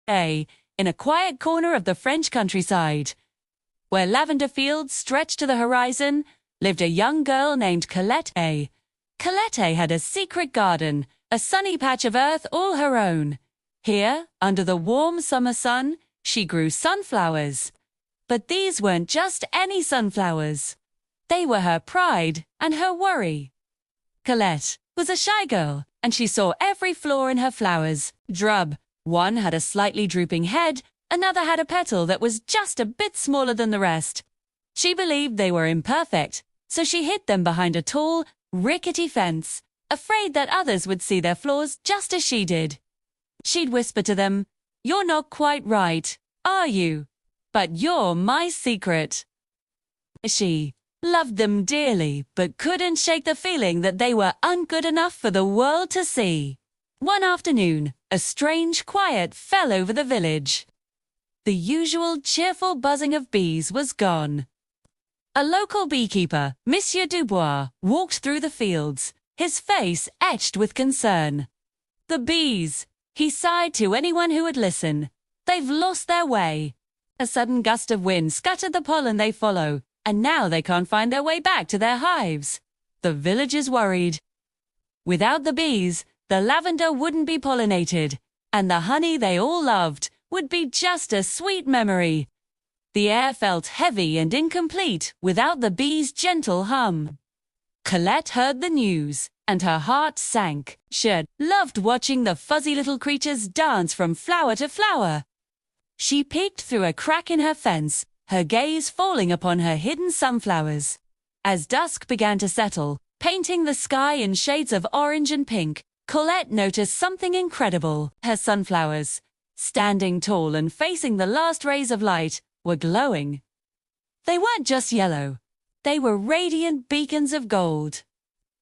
A, in a quiet corner of the French countryside. Where lavender fields stretched to the horizon, lived a young girl named Colette A. Colette had a secret garden, a sunny patch of earth all her own. Here, under the warm summer sun, she grew sunflowers. But these weren't just any sunflowers. They were her pride and her worry. Colette was a shy girl, and she saw every flaw in her flowers. One had a slightly drooping head, another had a petal that was just a bit smaller than the rest. She believed they were imperfect, so she hid them behind a tall, rickety fence, afraid that others would see their flaws just as she did. She'd whisper to them, "You're not quite right, are you? But you're my secret." She loved them dearly, but couldn't shake the feeling that they were ungood enough for the world to see. One afternoon, a strange quiet fell over the village. The usual cheerful buzzing of bees was gone. A local beekeeper, Monsieur Dubois, walked through the fields, his face etched with concern. "The bees," he sighed to anyone who would listen. "They've lost their way. A sudden gust of wind scattered the pollen they follow, and now they can't find their way back to their hives. The village is worried. Without the bees, the lavender wouldn't be pollinated, and the honey they all loved would be just a sweet memory." The air felt heavy and incomplete without the bees' gentle hum. Colette heard the news, and her heart sank. She'd loved watching the fuzzy little creatures dance from flower to flower. She peeked through a crack in her fence, her gaze falling upon her hidden sunflowers. As dusk began to settle, painting the sky in shades of orange and pink, Colette noticed something incredible. Her sunflowers, standing tall and facing the last rays of light, were glowing. They weren't just yellow. They were radiant beacons of gold.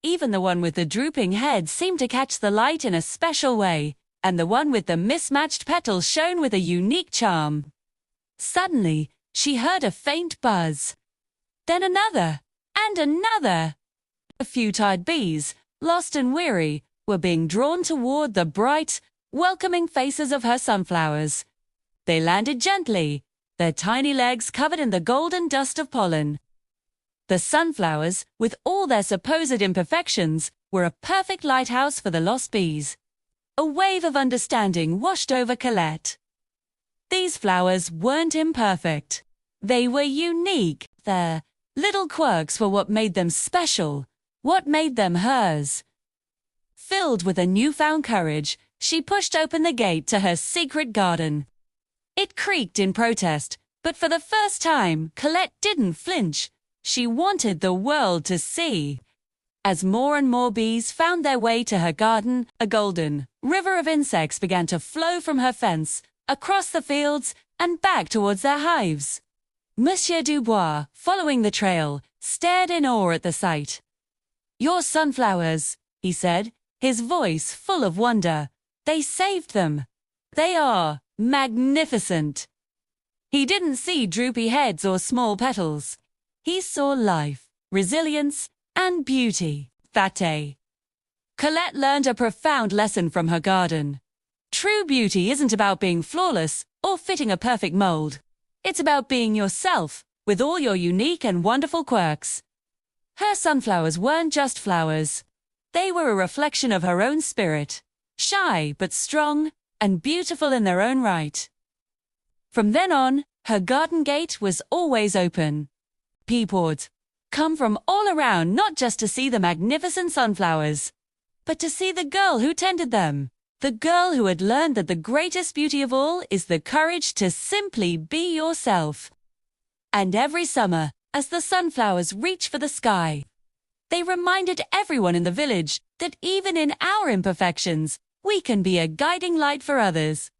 Even the one with the drooping head seemed to catch the light in a special way, and the one with the mismatched petals shone with a unique charm. Suddenly, she heard a faint buzz. Then another, and another. A few tired bees, lost and weary, were being drawn toward the bright, welcoming faces of her sunflowers. They landed gently, their tiny legs covered in the golden dust of pollen. The sunflowers, with all their supposed imperfections, were a perfect lighthouse for the lost bees. A wave of understanding washed over Colette. These flowers weren't imperfect. They were unique. Their little quirks were what made them special, what made them hers. Filled with a newfound courage, she pushed open the gate to her secret garden. It creaked in protest, but for the first time, Colette didn't flinch. She wanted the world to see. As more and more bees found their way to her garden, a golden river of insects began to flow from her fence, across the fields, and back towards their hives. Monsieur Dubois, following the trail, stared in awe at the sight. "Your sunflowers," he said, his voice full of wonder. "They saved them. They are magnificent." He didn't see droopy heads or small petals. He saw life, resilience, and beauty. That day, Colette learned a profound lesson from her garden. True beauty isn't about being flawless or fitting a perfect mold. It's about being yourself, with all your unique and wonderful quirks. Her sunflowers weren't just flowers. They were a reflection of her own spirit, shy but strong, and beautiful in their own right. From then on, her garden gate was always open. People would come from all around not just to see the magnificent sunflowers, but to see the girl who tended them, the girl who had learned that the greatest beauty of all is the courage to simply be yourself. And every summer, as the sunflowers reached for the sky, they reminded everyone in the village that even in our imperfections, we can be a guiding light for others.